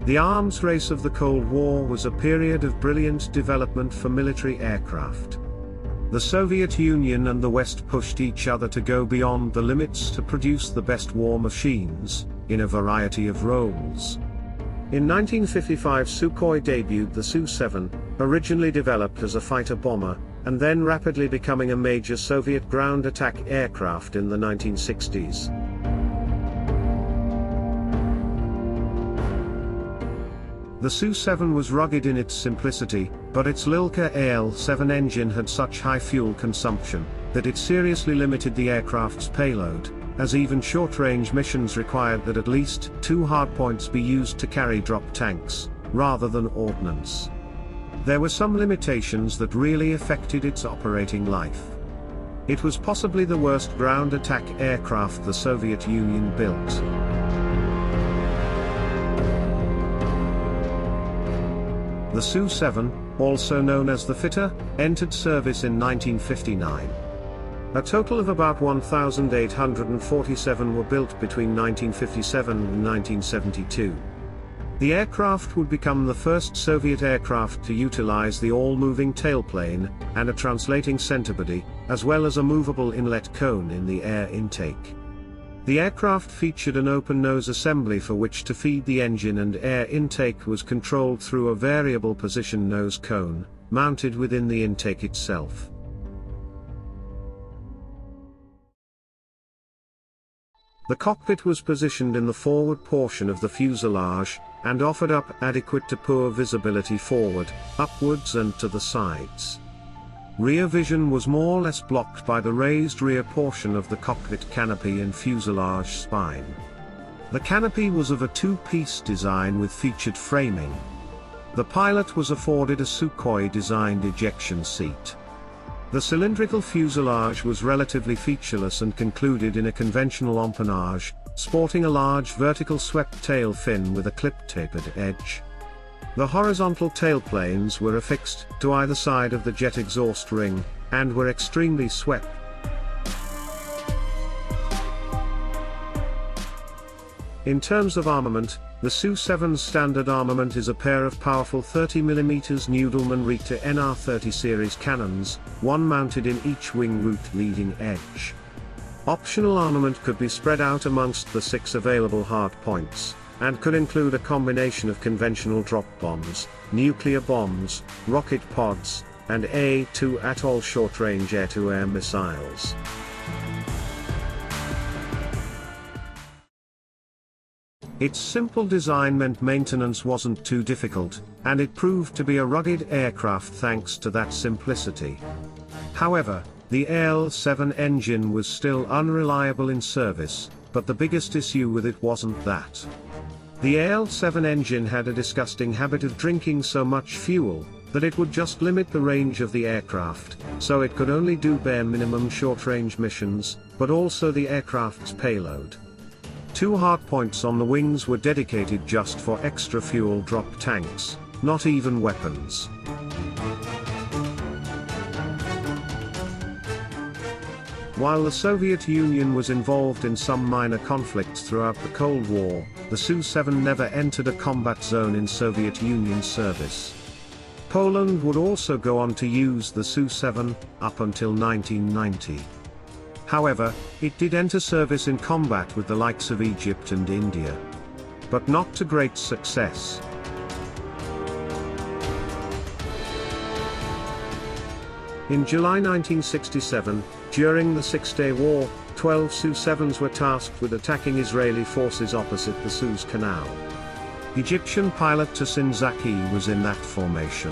The arms race of the Cold War was a period of brilliant development for military aircraft. The Soviet Union and the West pushed each other to go beyond the limits to produce the best war machines, in a variety of roles. In 1955 Sukhoi debuted the Su-7, originally developed as a fighter bomber, and then rapidly becoming a major Soviet ground attack aircraft in the 1960s. The Su-7 was rugged in its simplicity, but its Lyulka AL-7 engine had such high fuel consumption that it seriously limited the aircraft's payload, as even short-range missions required that at least 2 hardpoints be used to carry drop tanks, rather than ordnance. There were some limitations that really affected its operating life. It was possibly the worst ground attack aircraft the Soviet Union built. The Su-7, also known as the Fitter, entered service in 1959. A total of about 1,847 were built between 1957 and 1972. The aircraft would become the first Soviet aircraft to utilize the all-moving tailplane, and a translating centerbody, as well as a movable inlet cone in the air intake. The aircraft featured an open nose assembly for which to feed the engine, and air intake was controlled through a variable position nose cone, mounted within the intake itself. The cockpit was positioned in the forward portion of the fuselage, and offered up adequate to poor visibility forward, upwards and to the sides. Rear vision was more or less blocked by the raised rear portion of the cockpit canopy and fuselage spine. The canopy was of a two-piece design with featured framing. The pilot was afforded a Sukhoi-designed ejection seat. The cylindrical fuselage was relatively featureless and concluded in a conventional empennage, sporting a large vertical swept tail fin with a clip-tapered edge. The horizontal tailplanes were affixed to either side of the jet exhaust ring, and were extremely swept. In terms of armament, the Su-7's standard armament is a pair of powerful 30mm Nudelman Richter NR30 series cannons, one mounted in each wing root leading edge. Optional armament could be spread out amongst the 6 available hardpoints, and could include a combination of conventional drop bombs, nuclear bombs, rocket pods, and A-2 atoll short-range air-to-air missiles. Its simple design meant maintenance wasn't too difficult, and it proved to be a rugged aircraft thanks to that simplicity. However, the AL-7 engine was still unreliable in service, but the biggest issue with it wasn't that. The AL-7 engine had a disgusting habit of drinking so much fuel that it would just limit the range of the aircraft, so it could only do bare minimum short-range missions, but also the aircraft's payload. 2 hardpoints on the wings were dedicated just for extra fuel drop tanks, not even weapons. While the Soviet Union was involved in some minor conflicts throughout the Cold War, the Su-7 never entered a combat zone in Soviet Union service. Poland would also go on to use the Su-7, up until 1990. However, it did enter service in combat with the likes of Egypt and India. But not to great success. In July 1967, during the Six-Day War, 12 Su-7s were tasked with attacking Israeli forces opposite the Suez Canal. Egyptian pilot Tahsin Zaki was in that formation.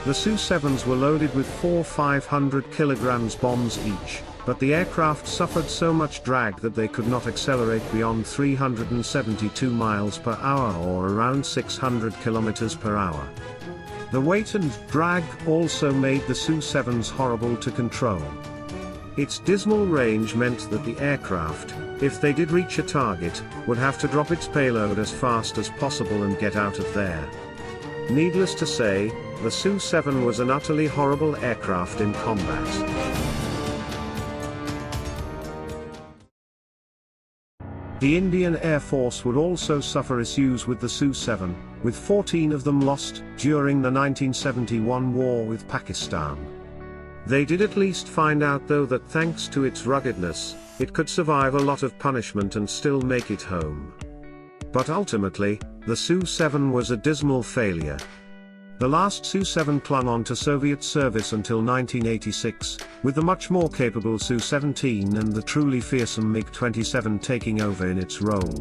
The Su-7s were loaded with 4 500 kg bombs each, but the aircraft suffered so much drag that they could not accelerate beyond 372 miles per hour or around 600 kilometers per hour. The weight and drag also made the Su-7s horrible to control. Its dismal range meant that the aircraft, if they did reach a target, would have to drop its payload as fast as possible and get out of there. Needless to say, the Su-7 was an utterly horrible aircraft in combat. The Indian Air Force would also suffer issues with the Su-7, with 14 of them lost during the 1971 war with Pakistan. They did at least find out though that thanks to its ruggedness, it could survive a lot of punishment and still make it home. But ultimately, the Su-7 was a dismal failure. The last Su-7 clung on to Soviet service until 1986, with the much more capable Su-17 and the truly fearsome MiG-27 taking over in its role.